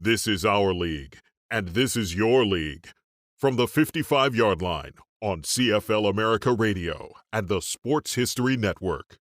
This is our league, and this is your league. From the 55-yard line on CFL America Radio and the Sports History Network.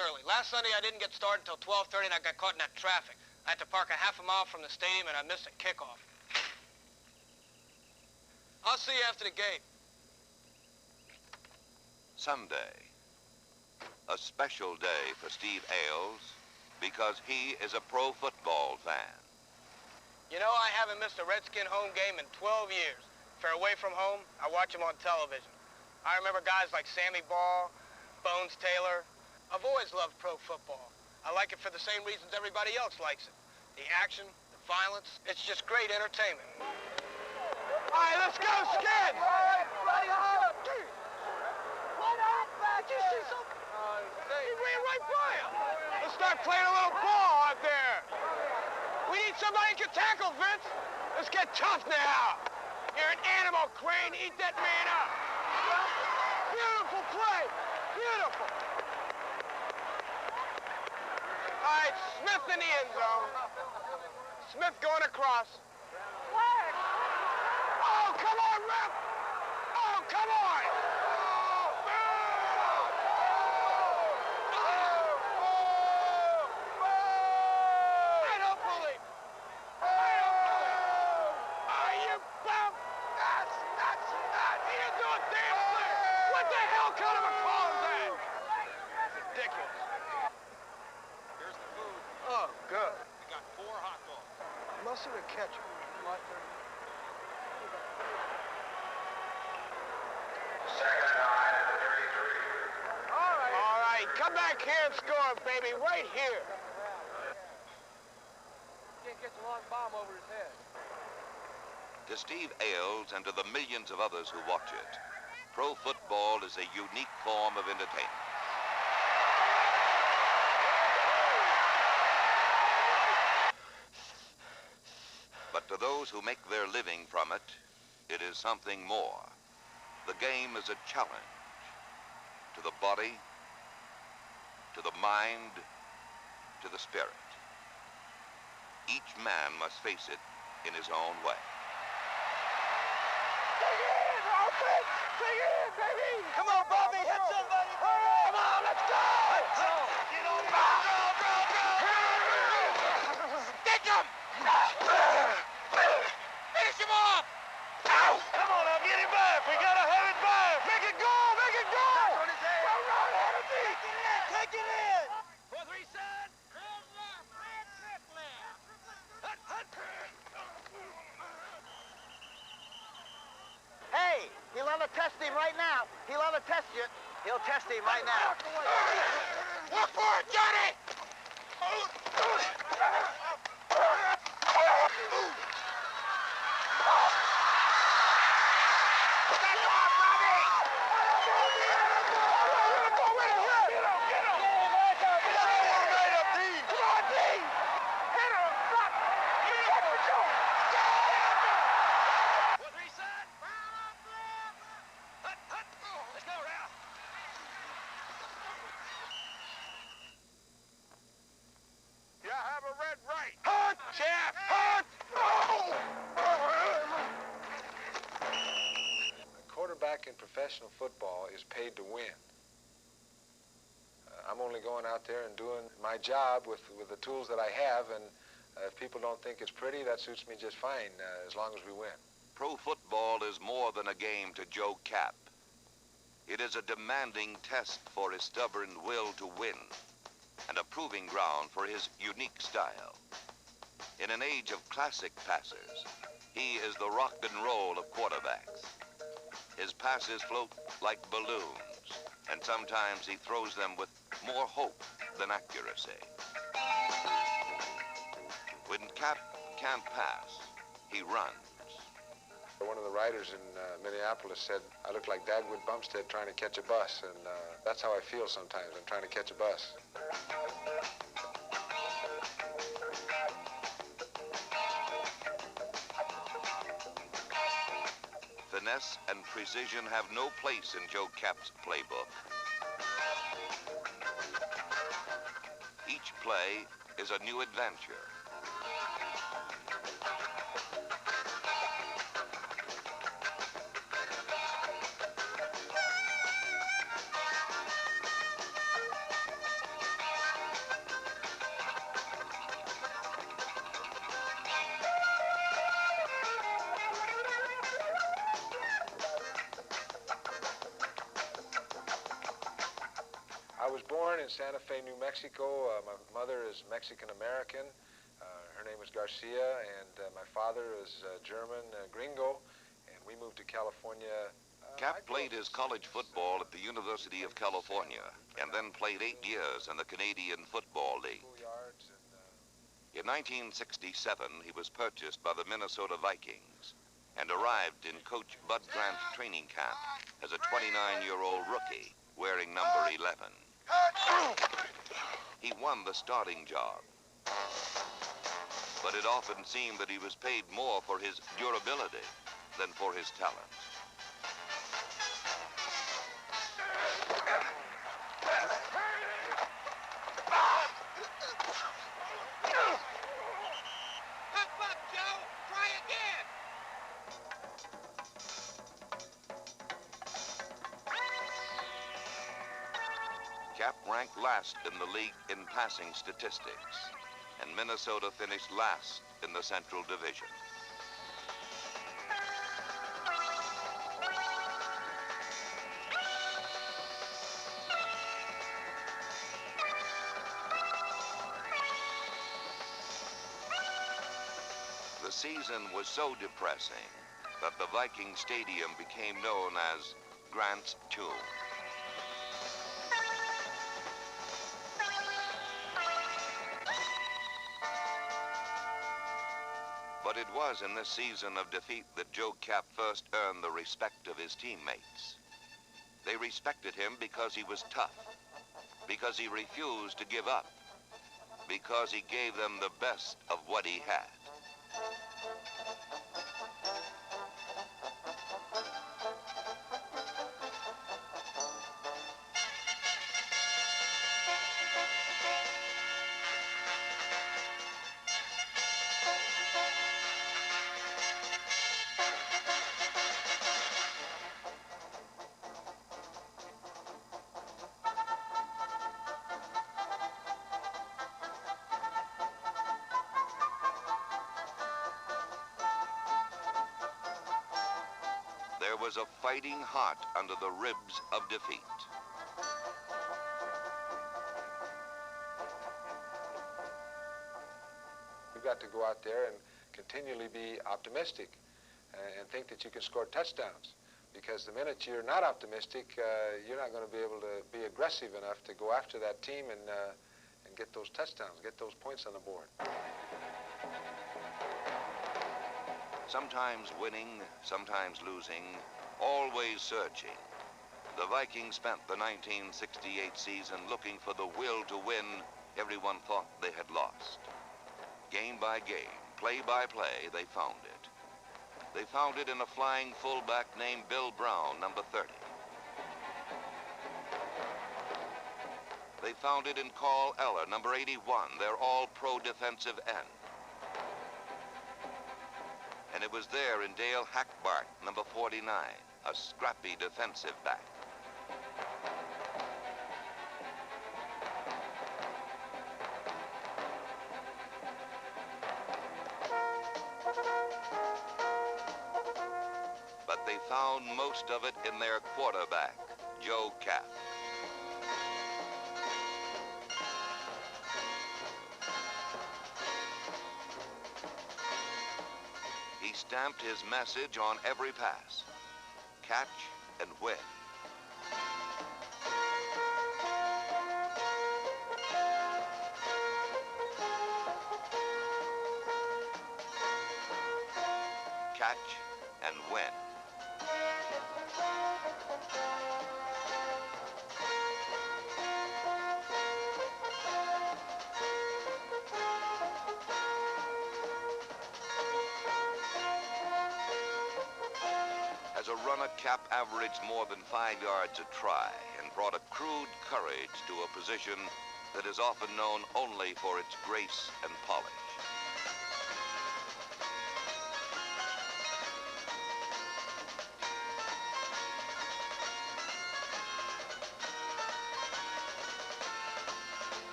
Early. Last Sunday I didn't get started until 12:30 and I got caught in that traffic. I had to park a half a mile from the stadium and I missed a kickoff. I'll see you after the game. Sunday. A special day for Steve Ailes because he is a pro football fan. You know, I haven't missed a Redskin home game in 12 years. If they're away from home, I watch them on television. I remember guys like Sammy Ball, Bones Taylor. I've always loved pro football. I like it for the same reasons everybody else likes it. The action, the violence, it's just great entertainment. All right, let's go, Skid! What happened? Did you see something? He ran right by him. Let's start playing a little ball out there. We need somebody who can tackle, Vince. Let's get tough now. You're an animal, Crane. Eat that man up. Beautiful play. Beautiful. All right, Smith in the end zone. Smith going across. Oh, come on, ref! Oh, come on! I don't believe it. Are you bum? That's nuts. He didn't do a damn thing. What the hell kind of a call is that? Ridiculous. Oh, good. We got 4 hot dogs. Mustard or ketchup? Second line at the 33. All right, come back here and score, baby, right here. Can't get the long bomb over his head. To Steve Ailes and to the millions of others who watch it, pro football is a unique form of entertainment. But to those who make their living from it, it is something more. The game is a challenge to the body, to the mind, to the spirit. Each man must face it in his own way. Take it in, offense! Take it in, baby! Come on, Bobby, hit somebody! Come on, let's go! Get on, go! Stick him! Finish him off! Ow! Come on, now, get him back! We gotta have it back! Make it go! Make it go! Go run, Hennessy! Take it in! 4-3 set. Hey, he'll have to test him right now. He'll have to test you. He'll test him right now. Look for it, Johnny! In professional football is paid to win. I'm only going out there and doing my job with the tools that I have, and if people don't think it's pretty, that suits me just fine, as long as we win. Pro football is more than a game to Joe Cap. It is a demanding test for his stubborn will to win and a proving ground for his unique style. In an age of classic passers, he is the rock and roll of quarterbacks. His passes float like balloons, and sometimes he throws them with more hope than accuracy. When Cap can't pass, he runs. One of the writers in Minneapolis said, I look like Dagwood Bumstead trying to catch a bus, and that's how I feel sometimes. I'm trying to catch a bus. Finesse and precision have no place in Joe Cap's playbook. Each play is a new adventure. I was born in Santa Fe, New Mexico. My mother is Mexican-American. Her name is Garcia, and my father is German, gringo, and we moved to California. Cap played his college football at the University of California and then played 8 years in the Canadian Football League. In 1967, he was purchased by the Minnesota Vikings and arrived in Coach Bud Grant's training camp as a 29-year-old rookie wearing number 11. He won the starting job, but it often seemed that he was paid more for his durability than for his talent. Hop up, Joe! Try again! Cap ranked last in the league in passing statistics, and Minnesota finished last in the Central Division. The season was so depressing that the Viking Stadium became known as Grant's Tomb. But it was in this season of defeat that Joe Cap first earned the respect of his teammates. They respected him because he was tough, because he refused to give up, because he gave them the best of what he had. There was a fighting heart under the ribs of defeat. You've got to go out there and continually be optimistic and think that you can score touchdowns. Because the minute you're not optimistic, you're not going to be able to be aggressive enough to go after that team and get those touchdowns, get those points on the board. Sometimes winning, sometimes losing, always searching. The Vikings spent the 1968 season looking for the will to win everyone thought they had lost. Game by game, play by play, they found it. They found it in a flying fullback named Bill Brown, number 30. They found it in Carl Eller, number 81, their all-pro defensive end. And it was there in Dale Hackbart, number 49, a scrappy defensive back. But they found most of it in their quarterback, Joe Cap. He stamped his message on every pass. Catch and win. match and win. As a runner, Cap averaged more than 5 yards a try and brought a crude courage to a position that is often known only for its grace and polish.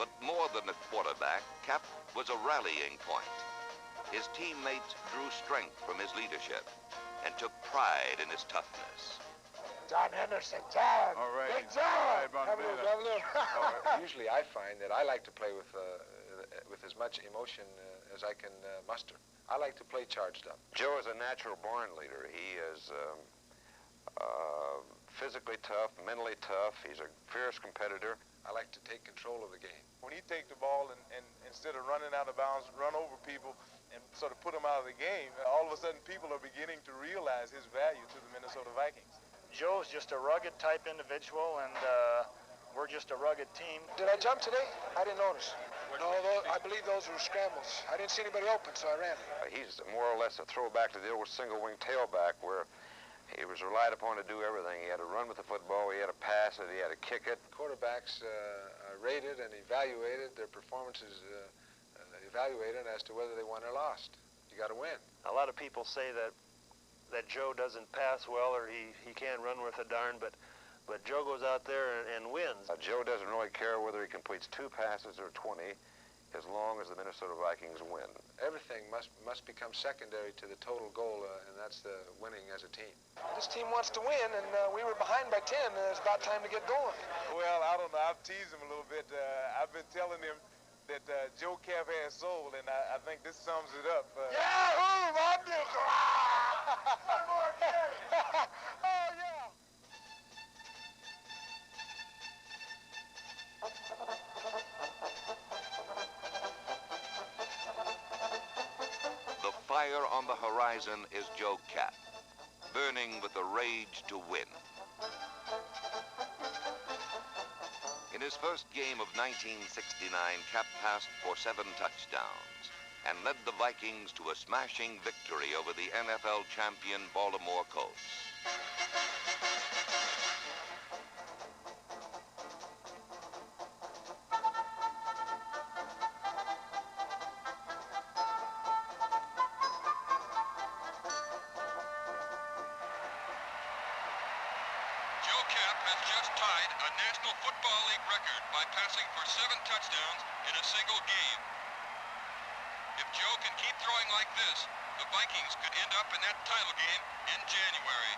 But more than a quarterback, Cap was a rallying point. His teammates drew strength from his leadership and took pride in his toughness. John Henderson, John. All right. Big John. All right, Have a little, have a little. Usually I find that I like to play with as much emotion as I can muster. I like to play charged up. Joe is a natural-born leader. He is physically tough, mentally tough. He's a fierce competitor. I like to take control of the game. When he takes the ball and instead of running out of bounds, run over people and sort of put them out of the game, all of a sudden people are beginning to realize his value to the Minnesota Vikings. Joe's just a rugged type individual, and we're just a rugged team. Did I jump today? I didn't notice. No, I believe those were scrambles. I didn't see anybody open, so I ran. He's more or less a throwback to the old single-wing tailback where he was relied upon to do everything. He had to run with the football, he had to pass it, he had to kick it. Quarterbacks are rated and evaluated, their performances evaluated as to whether they won or lost. You got to win. A lot of people say that Joe doesn't pass well or he can't run worth a darn, but Joe goes out there and wins. Joe doesn't really care whether he completes 2 passes or 20 as long as the Minnesota Vikings win. Everything must become secondary to the total goal, and that's the winning as a team. This team wants to win, and we were behind by 10, and it's about time to get going. Well, I don't know. I've teased him a little bit. I've been telling him that Joe Cap has soul, and I think this sums it up. Yahoo! One more game! Oh, yeah! The fire on the horizon is Joe Cap, burning with the rage to win. In his first game of 1969, Cap passed for 7 touchdowns and led the Vikings to a smashing victory over the NFL champion Baltimore Colts. Joe Cap has just tied a National Football League record by passing for 7 touchdowns in a single game. If Joe can keep throwing like this, the Vikings could end up in that title game in January.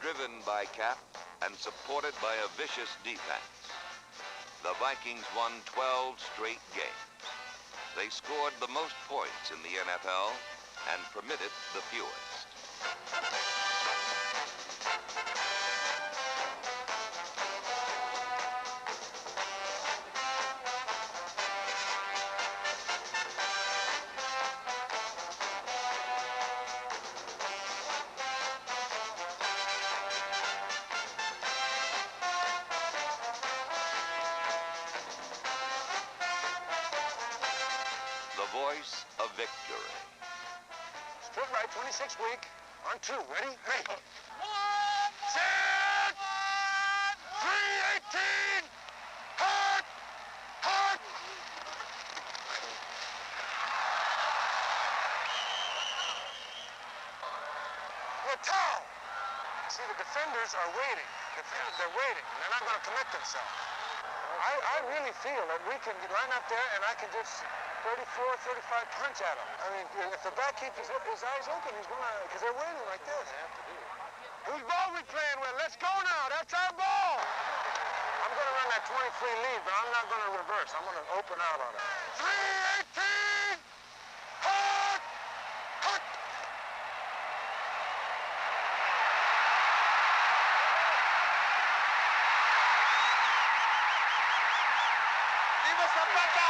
Driven by Cap and supported by a vicious defense, the Vikings won 12 straight games. They scored the most points in the NFL and permitted the fewest. The voice of victory. Split right, 26 week. On 2, ready? Hey. 1, Set! 318! Hot! Hot! Towel! See, the defenders are waiting. They're waiting. They're not going to commit themselves. I really feel that we can run up there and I can just 34, 35 punch at him. I mean, if the back keeps his eyes open, he's going to, because they're waiting like this. Whose ball we playing with? Let's go now. That's our ball. I'm going to run that 23 lead, but I'm not going to reverse. I'm going to open out on it. 318! Hot! Hot! Viva Zapata!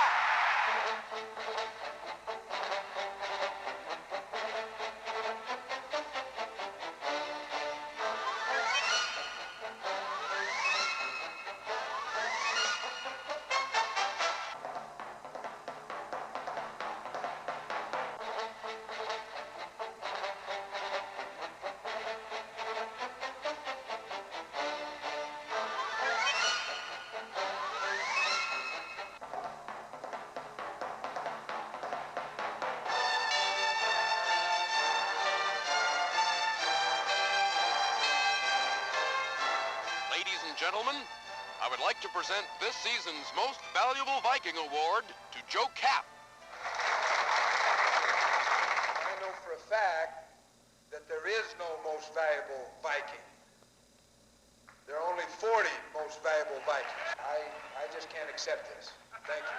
Ladies and gentlemen, I would like to present this season's Most Valuable Viking Award to Joe Kapp. I know for a fact that there is no most valuable Viking. There are only 40 most valuable Vikings. I just can't accept this. Thank you.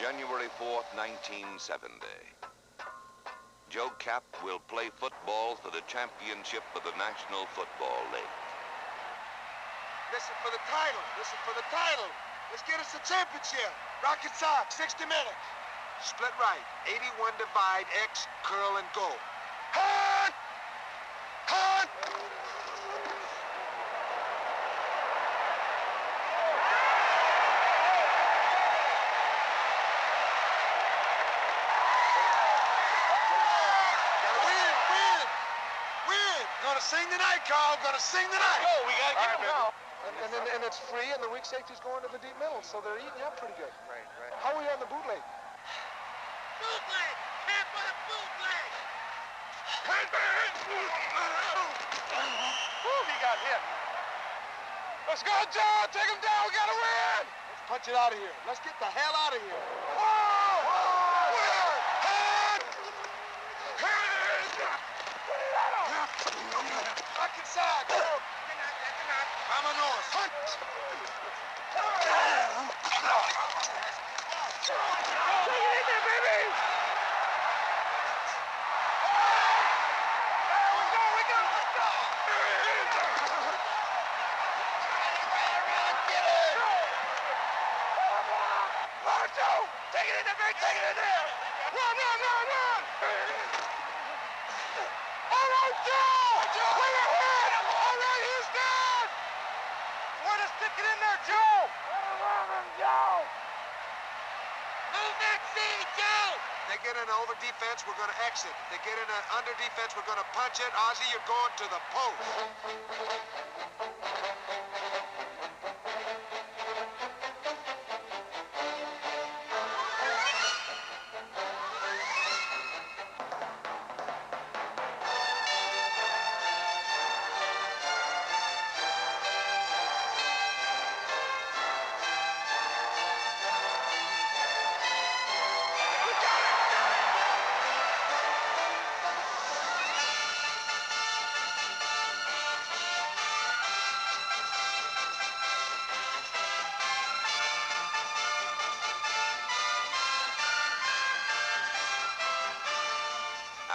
January 4th, 1970. Joe Kapp will play football for the championship of the National Football League. Listen for the title. Listen for the title. Let's get us a championship. Rocket Sox, 60 minutes. Split right. 81 divide, X, curl, and go. Hot! Hot! Gonna sing tonight, Carl. Gonna sing tonight. Go, we gotta get him now. And it's free, and the weak safety's going to the deep middle, so they're eating up pretty good. Right. How are we on the bootleg? Bootleg! Camp on a bootleg! He got hit. Let's go, Joe. Take him down. We gotta win. Let's punch it out of here. Let's get the hell out of here. Rocket Sox. Vámonos. Hunt. Take it in there, baby. We go. Get it. Run, Joe. Take it in there, baby. Take it in there. Run. All right, Joe. Bring it in. All right, Houston. Way to stick it in there, Joe. Joe. Move that seat, Joe! They get in an over defense, we're going to exit. If they get in an under defense, we're going to punch it. Ozzie, you're going to the post.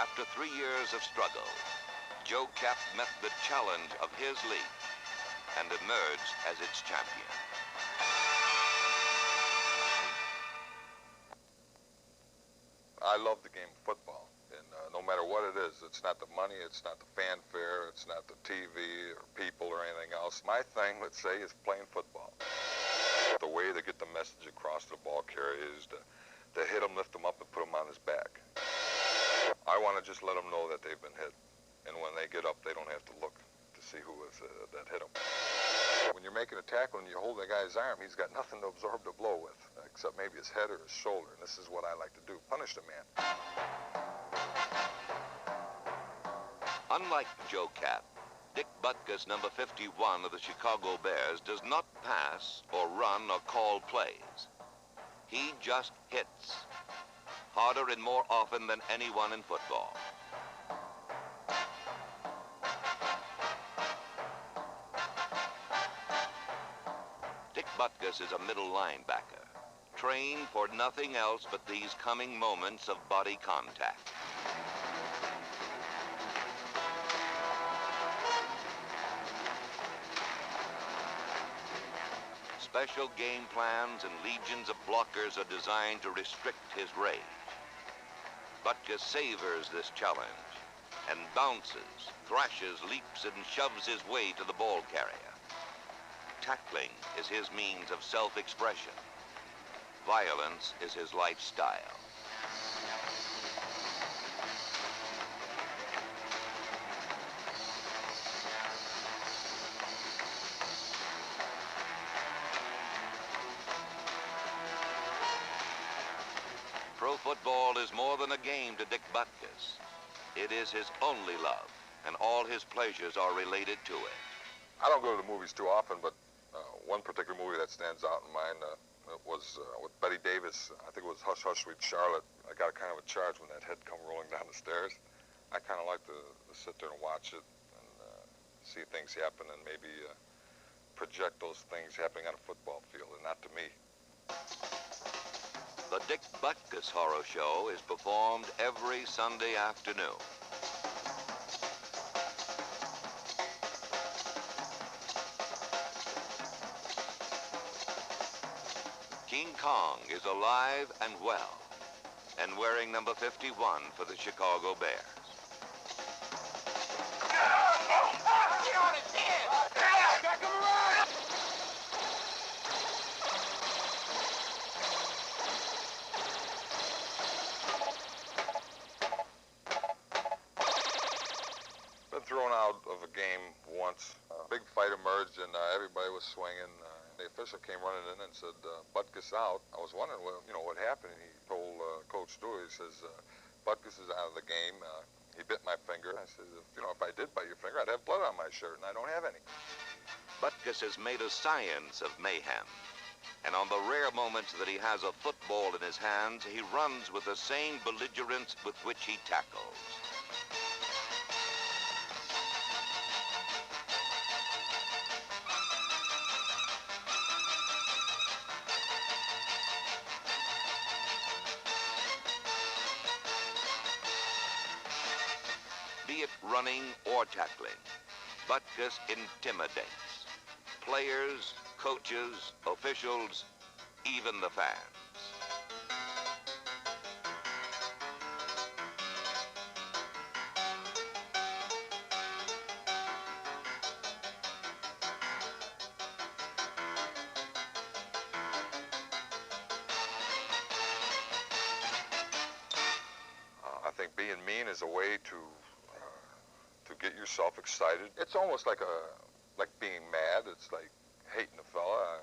After 3 years of struggle, Joe Cap met the challenge of his league and emerged as its champion. I love the game of football, and no matter what it is, it's not the money, it's not the fanfare, it's not the TV or people or anything else. My thing, let's say, is playing football. The way to get the message across to the ball carrier is to hit him, lift him up, and put him on his back. I want to just let them know that they've been hit, and when they get up, they don't have to look to see who was that hit them. When you're making a tackle and you hold the guy's arm, he's got nothing to absorb the blow with, except maybe his head or his shoulder, and this is what I like to do, punish the man. Unlike Joe Cap, Dick Butkus, number 51 of the Chicago Bears, does not pass or run or call plays. He just hits, harder and more often than anyone in football. Dick Butkus is a middle linebacker, trained for nothing else but these coming moments of body contact. Special game plans and legions of blockers are designed to restrict his rage. Butkus savors this challenge and bounces, thrashes, leaps, and shoves his way to the ball carrier. Tackling is his means of self-expression. Violence is his lifestyle. Pro football is more than a game to Dick Butkus. It is his only love, and all his pleasures are related to it. I don't go to the movies too often, but one particular movie that stands out in mind was with Betty Davis. I think it was Hush, Hush, Sweet Charlotte. I got kind of a charge when that head come rolling down the stairs. I kind of like to sit there and watch it and see things happen and maybe project those things happening on a football field and not to me. The Dick Butkus Horror Show is performed every Sunday afternoon. King Kong is alive and well, and wearing number 51 for the Chicago Bears. Get on his head! Back him around! Been thrown out of a game once. A big fight emerged and everybody was swinging. The official came running in and said, Butkus out. I was wondering, well, you know, what happened. He told Coach Stewart, he says, Butkus is out of the game. He bit my finger. I said, if I did bite your finger, I'd have blood on my shirt, and I don't have any. Butkus has made a science of mayhem. And on the rare moments that he has a football in his hands, he runs with the same belligerence with which he tackles. Be it running or tackling, Butkus intimidates players, coaches, officials, even the fans. I think being mean is a way to get yourself excited. It's almost like being mad. It's like hating a fella.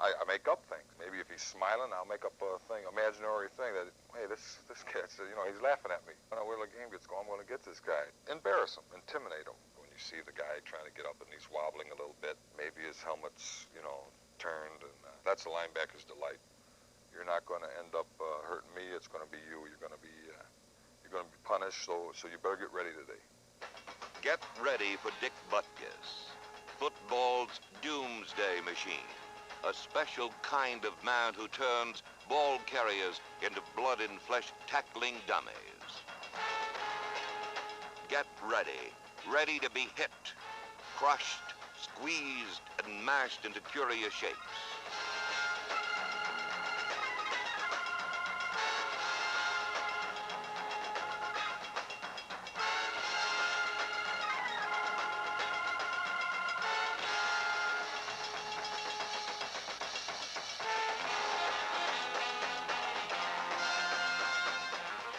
I make up things. Maybe if he's smiling, I'll make up a thing, imaginary thing that, hey, this cat's, he's laughing at me. When the game gets going, I'm going to get this guy. Embarrass him, intimidate him. When you see the guy trying to get up and he's wobbling a little bit, maybe his helmet's, turned, and that's a linebacker's delight. You're not going to end up hurting me. It's going to be you. You're going to be punished. So you better get ready today. Get ready for Dick Butkus, football's doomsday machine, a special kind of man who turns ball carriers into blood and flesh tackling dummies. get ready. Ready to be hit, crushed, squeezed, and mashed into curious shapes.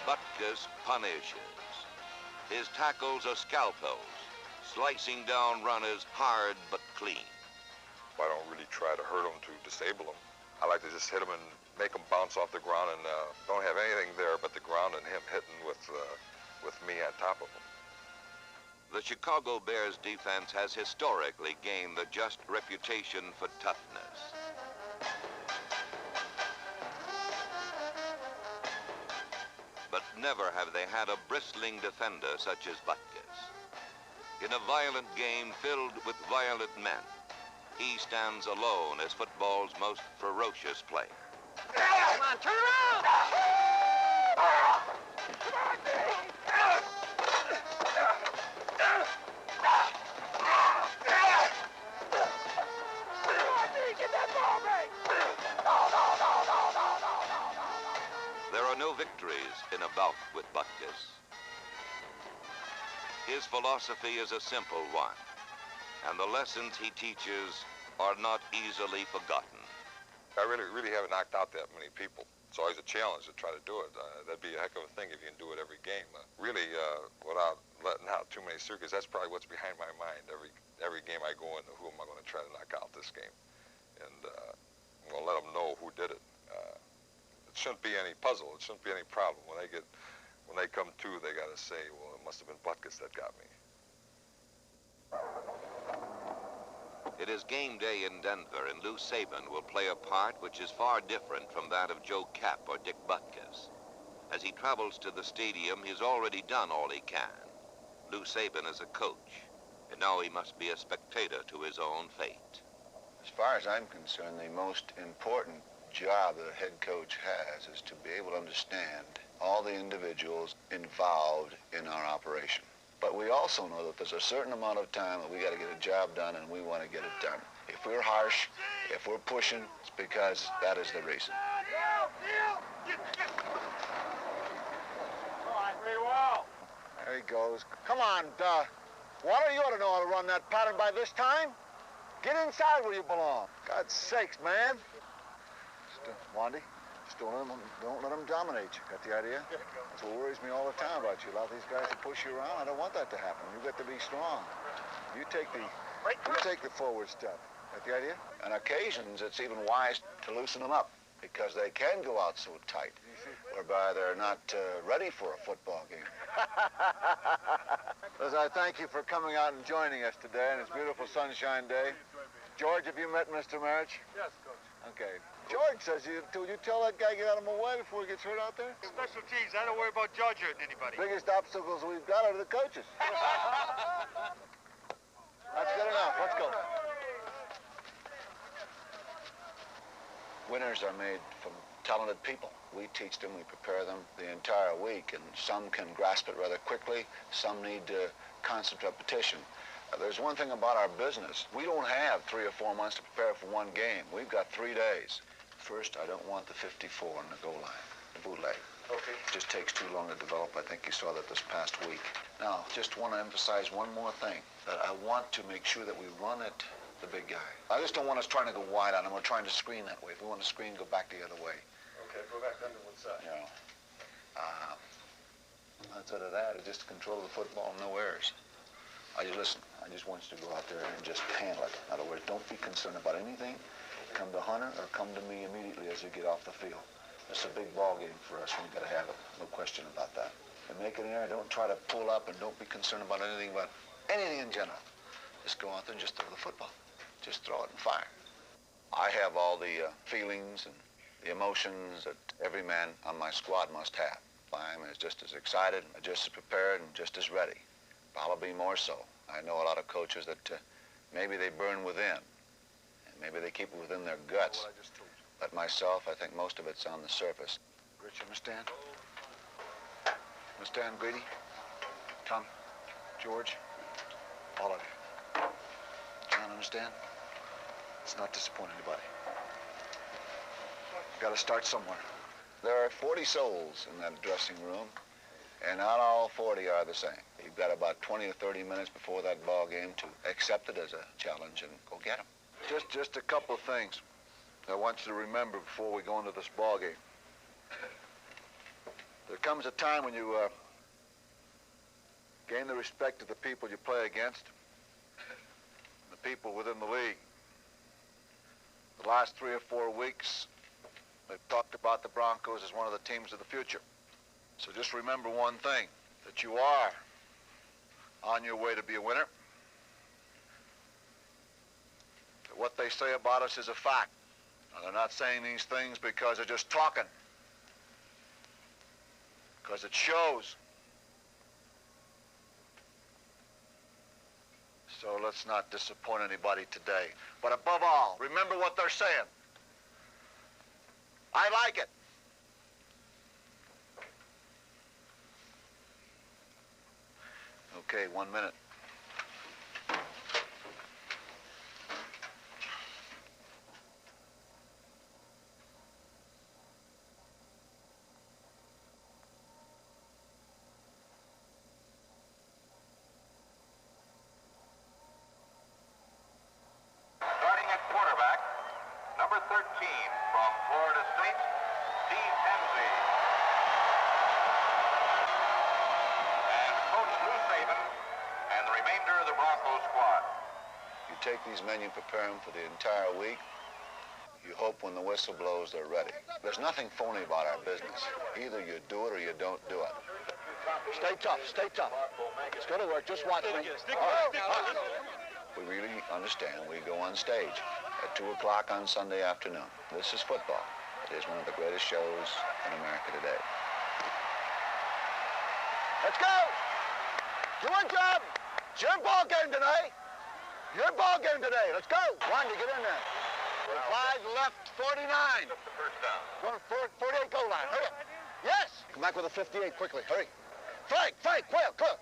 Butkus punishes. His tackles are scalpels, slicing down runners hard but clean. I don't really try to hurt them to disable them. I like to just hit them and make them bounce off the ground and don't have anything there but the ground and him hitting with me on top of him. The Chicago Bears defense has historically gained the just reputation for toughness. But never have they had a bristling defender such as Butkus. In a violent game filled with violent men, he stands alone as football's most ferocious player. Come on, turn around! Come on, get that ball back! There are no victories in a bout with Butkus. His philosophy is a simple one, and the lessons he teaches are not easily forgotten. I really haven't knocked out that many people. It's always a challenge to try to do it. That'd be a heck of a thing if you can do it every game. Really, without letting out too many circuits, that's probably what's behind my mind. Every game I go into, who am I going to try to knock out this game? And I'm going to let them know who did it. It shouldn't be any puzzle. It shouldn't be any problem. When they come to, they got to say, well, it must have been Butkus that got me. It is game day in Denver, and Lou Saban will play a part which is far different from that of Joe Kapp or Dick Butkus. As he travels to the stadium, he's already done all he can. Lou Saban is a coach, and now he must be a spectator to his own fate. As far as I'm concerned, the most important job that a head coach has is to be able to understand all the individuals involved in our operation. But we also know that there's a certain amount of time that we got to get a job done, and we want to get it done. If we're harsh, if we're pushing, it's because that is the reason. Pretty well. There he goes. Come on, Water, you ought to know how to run that pattern by this time. Get inside where you belong. God's sakes, man. Wandy, just don't let them dominate you. Got the idea? That's what worries me all the time about you. A lot of these guys that push you around, I don't want that to happen. You got to be strong. You take the forward step. Got the idea? On occasions, it's even wise to loosen them up because they can go out so tight, whereby they're not ready for a football game. Liz, I thank you for coming out and joining us today on this beautiful sunshine day. George, have you met Mr. Marich? Yes, Coach. Okay. George says you tell that guy get out of my way before he gets hurt out there? Special teams, I don't worry about George hurting anybody. Biggest obstacles we've got are the coaches. That's good enough. Let's go. Winners are made from talented people. We teach them, we prepare them the entire week, and some can grasp it rather quickly, some need constant repetition. There's one thing about our business. We don't have 3 or 4 months to prepare for one game. We've got 3 days. First, I don't want the 54 on the goal line, the bootleg. Okay. It just takes too long to develop. I think you saw that this past week. Now, just want to emphasize one more thing, that I want to make sure that we run at the big guy. I just don't want us trying to go wide on him or trying to screen that way. If we want to screen, go back the other way. Okay, go back under one side. You know, outside of that, it's just control of the football, no errors. I just want you to go out there and just handle it. In other words, don't be concerned about anything. Come to Hunter or come to me immediately as you get off the field. It's a big ball game for us, and we've got to have it. No question about that. And make an error, don't try to pull up, and don't be concerned about anything in general. Just go out there and just throw the football. Just throw it and fire. I have all the feelings and the emotions that every man on my squad must have. I'm just as excited, just as prepared, and just as ready. Probably more so. I know a lot of coaches that maybe they burn within, and maybe they keep it within their guts. But myself, I think most of it's on the surface. Rich, you understand? Understand, Grady? Tom? George, all of you. John, understand? Let's not disappoint anybody. We've got to start somewhere. There are 40 souls in that dressing room, and not all 40 are the same. You've got about 20 or 30 minutes before that ball game to accept it as a challenge and go get them. Just a couple of things I want you to remember before we go into this ball game. There comes a time when you gain the respect of the people you play against, the people within the league. The last 3 or 4 weeks, they've talked about the Broncos as one of the teams of the future. So just remember one thing, that you are on your way to be a winner. That what they say about us is a fact. Now, they're not saying these things because they're just talking. Because it shows. So let's not disappoint anybody today. But above all, remember what they're saying. I like it. Okay, 1 minute. Starting at quarterback, number 13 from Florida State, Steve Hemsey. And Coach Lou Saban and the remainder of the Broncos squad. You take these men, you prepare them for the entire week. You hope when the whistle blows, they're ready. There's nothing phony about our business. Either you do it or you don't do it. Stay tough, stay tough. It's going to work, just watch me. We really understand we go on stage at 2 o'clock on Sunday afternoon. This is football. It is one of the greatest shows in America today. Let's go! Do one job! It's your ball game today. Your ball game today. Let's go! Wanda, get in there. 5 left, 49. First down. Going 48 goal line. Hurry up. Yes! Come back with a 58 quickly. Hurry. Frank, Quail, come.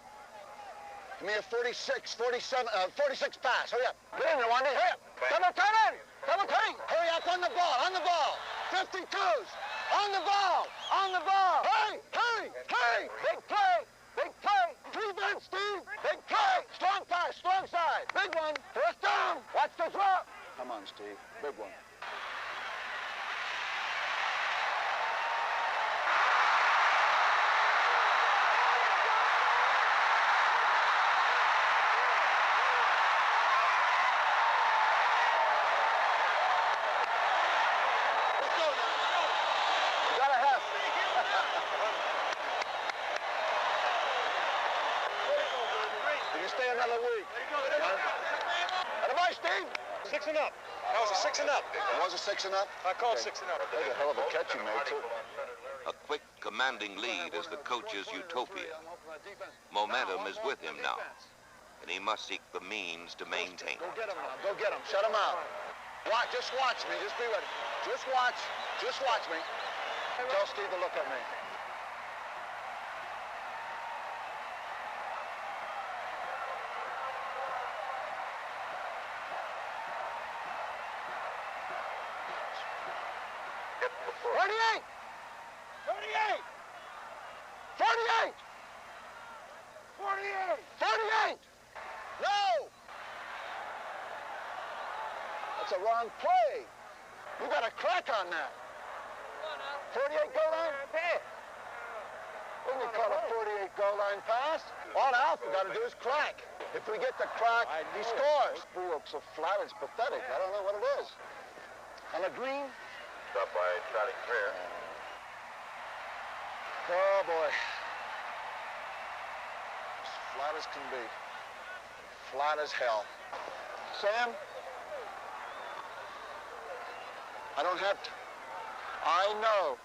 Give me a 46 pass. Hurry up. Get in there, Wanda. Hurry up. Double turn. Double turn. Hurry up on the ball. On the ball. 52s. On the ball. On the ball. Hurry. Hurry. Hurry. Big play. Big play. Defense, Steve. Big play. Strong pass. Strong side. Big one. First down. Watch the drop. Come on, Steve. Big one. Stay another week. Bye, Steve. 6 and up. That was a 6 and up. It was a 6 and up? I called 6 and up. That's a hell of a catch you made, too. A quick, commanding lead is the coach's utopia. Momentum is with him now, and he must seek the means to maintain Go it. get him now. Go get him. Shut him out. Watch. Just watch me. Just be ready. Just watch. Just watch me. Tell Steve to look at me. That's a wrong play. You got a crack on that. 48 goal line? When you call a 48 goal line pass, all Alpha got to do is crack. If we get the crack, he scores. This looks so flat, it's pathetic. I don't know what it is. On the green? Stopped by Charlie Greer. Oh, boy. As flat as can be. Flat as hell. Sam? I don't have to. I know,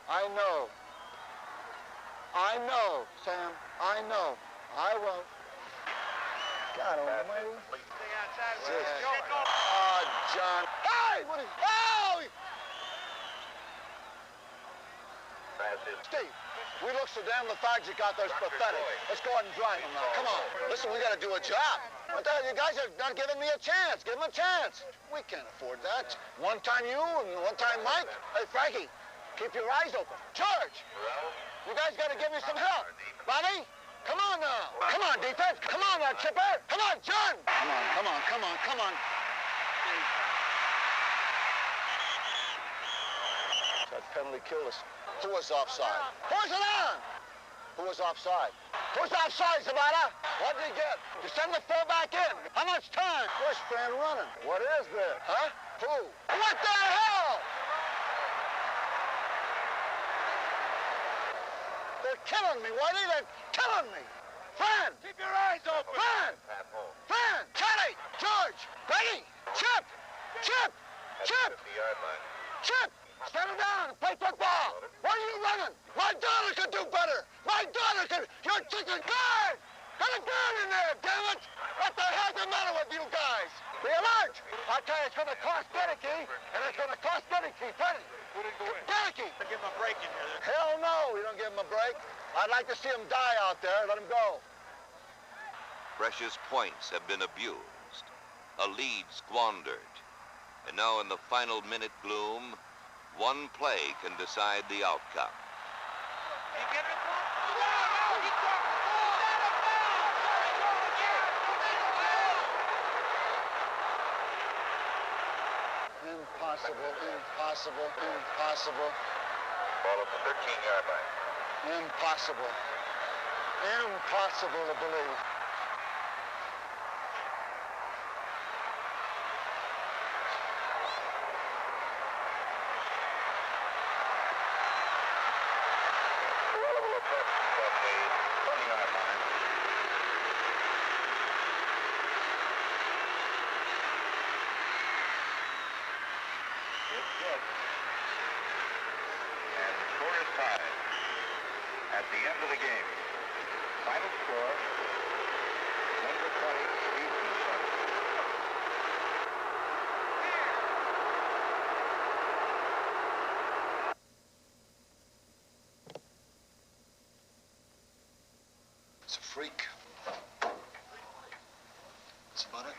Sam. I know. I won't. God almighty. Oh, John. Hey! What is... Oh! Steve. We look so damn lethargic out there, it's pathetic. Let's go ahead and drive them now. Come on. Listen, we got to do a job. What the hell? You guys are not giving me a chance. Give them a chance. We can't afford that. One time you and one time Mike. Hey, Frankie, keep your eyes open. George, you guys got to give me some help. Bobby, come on now. Come on, defense. Come on now, Chipper. Come on, John. Come on, come on, come on, come on. That penalty killed us. Who was offside? Who's it on? Who was offside? Who's offside, Zabata? What did he get? You send the fullback in. How much time? First man running. What is this? Huh? Who? What the hell? They're killing me, Whitey. They're killing me. Fran! Keep your eyes open. Fran! Fran! Kelly! George! Brady! Chip! Chip! Chip! Chip! Settle down and play football. What are you running? My daughter could do better. My daughter could. You're chicken guard. Got a gun in there, damn it. What the hell's the matter with you guys? Be alert. I tell you, it's going to cost Dedeke, and it's going to cost Dedeke plenty. Dedeke. Give him a break in here. Hell no, we don't give him a break. I'd like to see him die out there. Let him go. Precious points have been abused. A lead squandered. And now in the final minute gloom, one play can decide the outcome. Impossible, impossible, impossible. Ball at the 13-yard line. Impossible. Impossible to believe. At the end of the game, final score, number 20, 18-7. It's a freak. That's about it.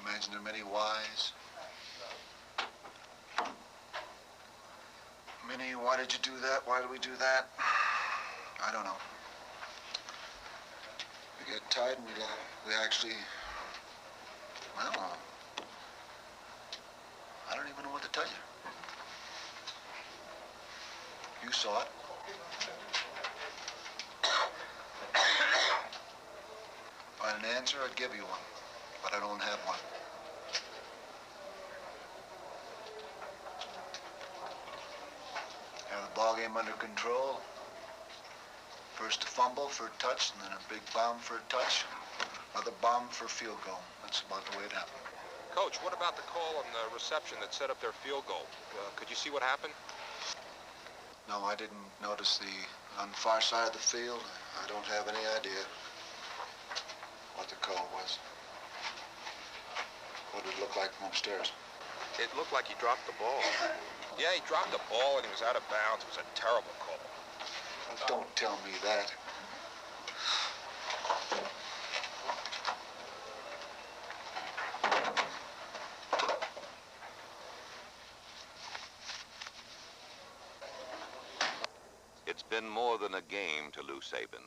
Imagine there are many whys. Many, why did you do that? Why did we do that? I don't know. We got tied and we actually, well, I don't even know what to tell you. You saw it. If I had an answer, I'd give you one, but I don't have one. Have the ball game under control. First a fumble for a touch, and then a big bomb for a touch. Another bomb for a field goal. That's about the way it happened. Coach, what about the call on the reception that set up their field goal? Could you see what happened? No, I didn't notice on the far side of the field. I don't have any idea what the call was. What did it look like from upstairs? It looked like he dropped the ball. Yeah, he dropped the ball and he was out of bounds. It was a terrible call. Don't tell me that. It's been more than a game to Lou Saban.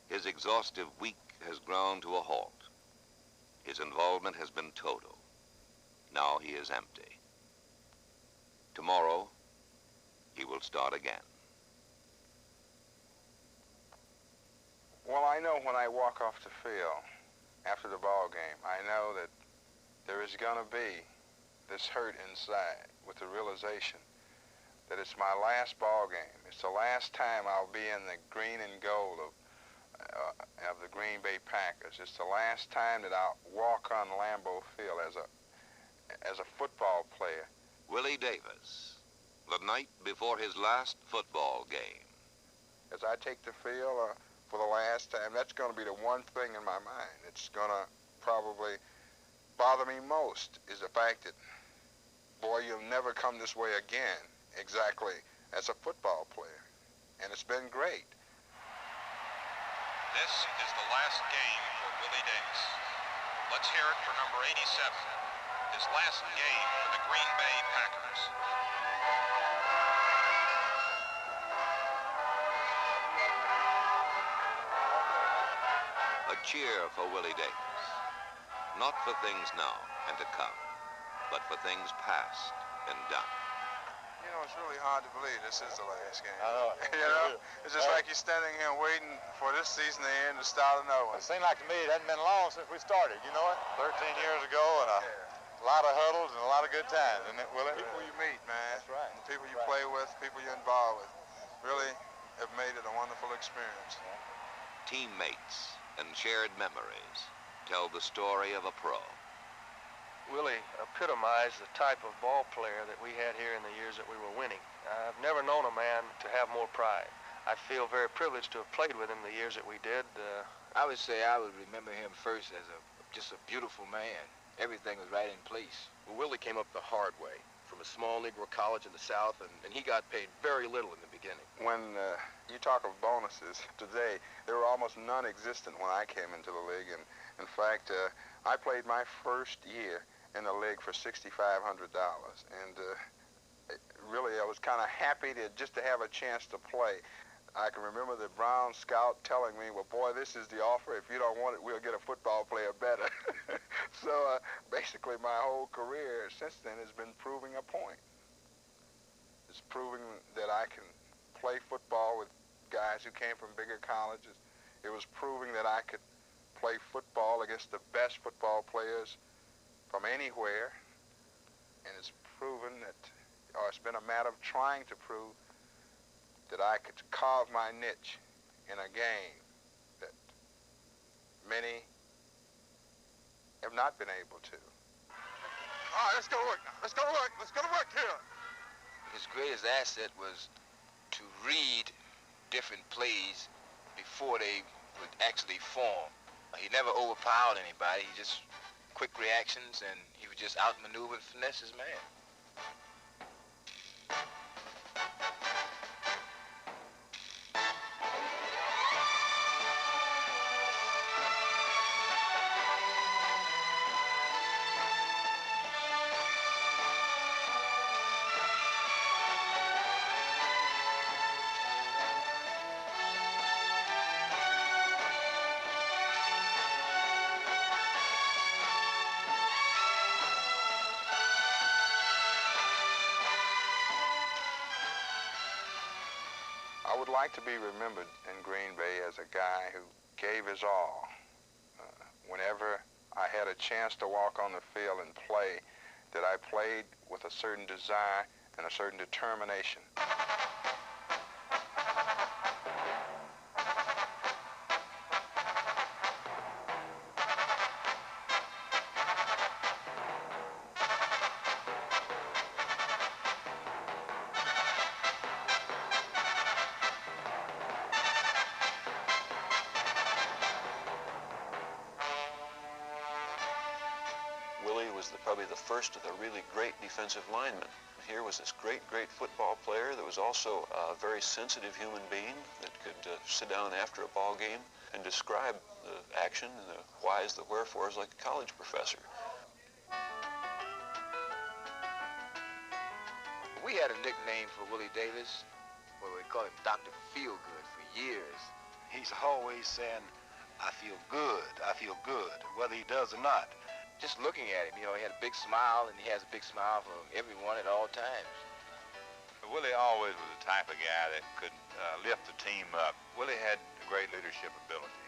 His exhaustive week has ground to a halt. His involvement has been total. Now he is empty. Tomorrow, he will start again. Well, I know when I walk off the field after the ball game, I know that there is going to be this hurt inside with the realization that it's my last ball game. It's the last time I'll be in the green and gold of the Green Bay Packers. It's the last time that I'll walk on Lambeau Field as a football player. Willie Davis, the night before his last football game. As I take the field for the last time, that's going to be the one thing in my mind. It's going to probably bother me most is the fact that, boy, you'll never come this way again, exactly, as a football player. And it's been great. This is the last game for Willie Davis. Let's hear it for number 87, his last game for the Green Bay Packers. A cheer for Willie Davis. Not for things now and to come, but for things past and done. You know, it's really hard to believe this is the last game. I know. You know? It's just like you're standing here waiting for this season to end to start another one. It seemed like to me it hadn't been long since we started, you know it? 13 years ago, and a lot of huddles and a lot of good times, isn't it, Willie? People you meet, man. That's right. And people you play with, people you're involved with, really have made it a wonderful experience. Teammates and shared memories tell the story of a pro. Willie epitomized the type of ball player that we had here in the years that we were winning. I've never known a man to have more pride. I feel very privileged to have played with him the years that we did. I would say I would remember him first as just a beautiful man. Everything was right in place. Well, Willie came up the hard way from a small Negro college in the South, and he got paid very little in the beginning. When you talk of bonuses today, they were almost non-existent when I came into the league. And in fact, I played my first year in the league for $6,500, and really I was kind of happy just to have a chance to play. I can remember the Brown scout telling me, well, boy, this is the offer. If you don't want it, we'll get a football player better. So basically my whole career since then has been proving a point. It's proving that I can play football with guys who came from bigger colleges. It was proving that I could play football against the best football players from anywhere, and it's proven that, or it's been a matter of trying to prove that I could carve my niche in a game that many have not been able to. All right, let's go to work now. Let's go to work. Let's go to work here. His greatest asset was to read different plays before they would actually form. He never overpowered anybody. He just quick reactions, and he would just outmaneuver and finesse his man. I would like to be remembered in Green Bay as a guy who gave his all. Whenever I had a chance to walk on the field and play, that I played with a certain desire and a certain determination. Willie was probably the first of the really great defensive linemen. Here was this great football player that was also a very sensitive human being that could sit down after a ball game and describe the action and the whys, the wherefores like a college professor. We had a nickname for Willie Davis. Well, we called him Dr. Feelgood for years. He's always saying, I feel good, whether he does or not. Just looking at him, you know, he had a big smile, and he has a big smile for everyone at all times. Willie always was the type of guy that could lift the team up. Willie had great leadership ability.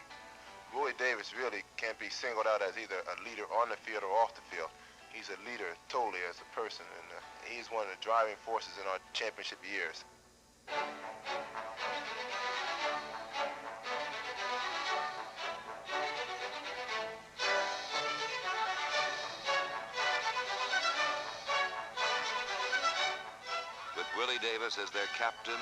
Willie Davis really can't be singled out as either a leader on the field or off the field. He's a leader totally as a person, and he's one of the driving forces in our championship years. With Willie Davis as their captain,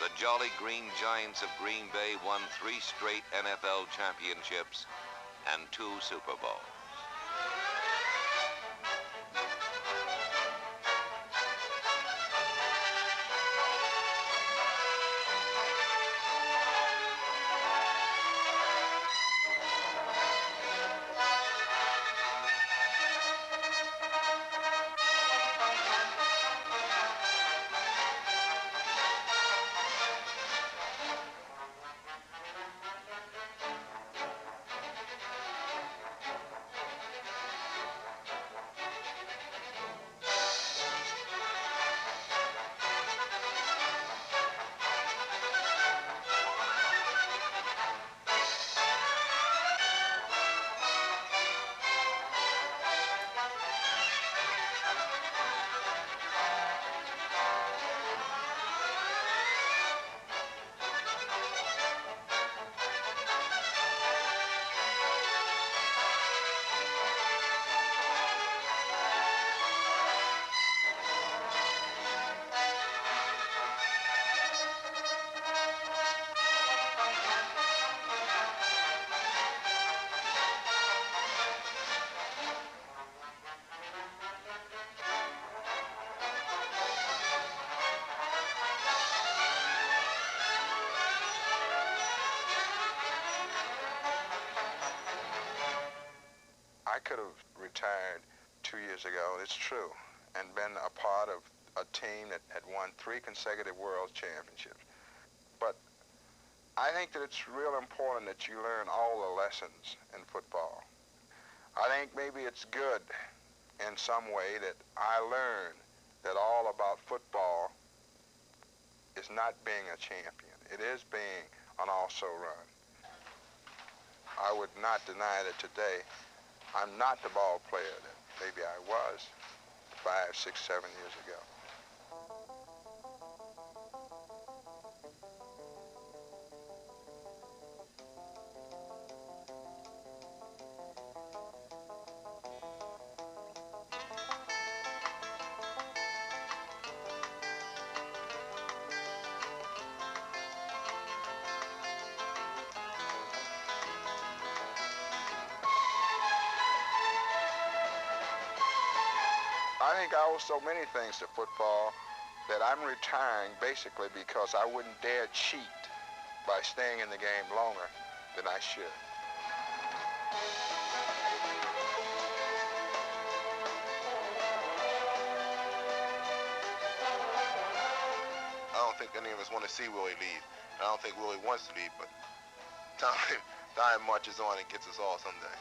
the Jolly Green Giants of Green Bay won 3 straight NFL championships and 2 Super Bowls. I could have retired 2 years ago, it's true, and been a part of a team that had won 3 consecutive world championships. But I think that it's real important that you learn all the lessons in football. I think maybe it's good in some way that I learned that all about football is not being a champion. It is being an also-run. I would not deny that today I'm not the ball player that maybe I was 5, 6, 7 years ago. I think I owe so many things to football that I'm retiring basically because I wouldn't dare cheat by staying in the game longer than I should. I don't think any of us want to see Willie leave. I don't think Willie wants to leave, but time marches on and gets us all someday.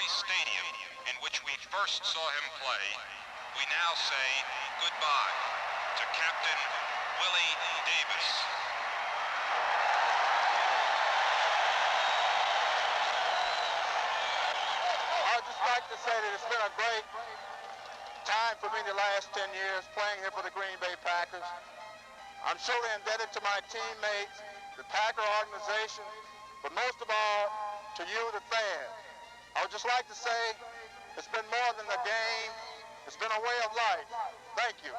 Stadium in which we first saw him play, we now say goodbye to Captain Willie Davis. I'd just like to say that it's been a great time for me the last 10 years playing here for the Green Bay Packers. I'm truly indebted to my teammates, the Packer organization, but most of all to you, the fans. I would just like to say it's been more than a game. It's been a way of life. Thank you.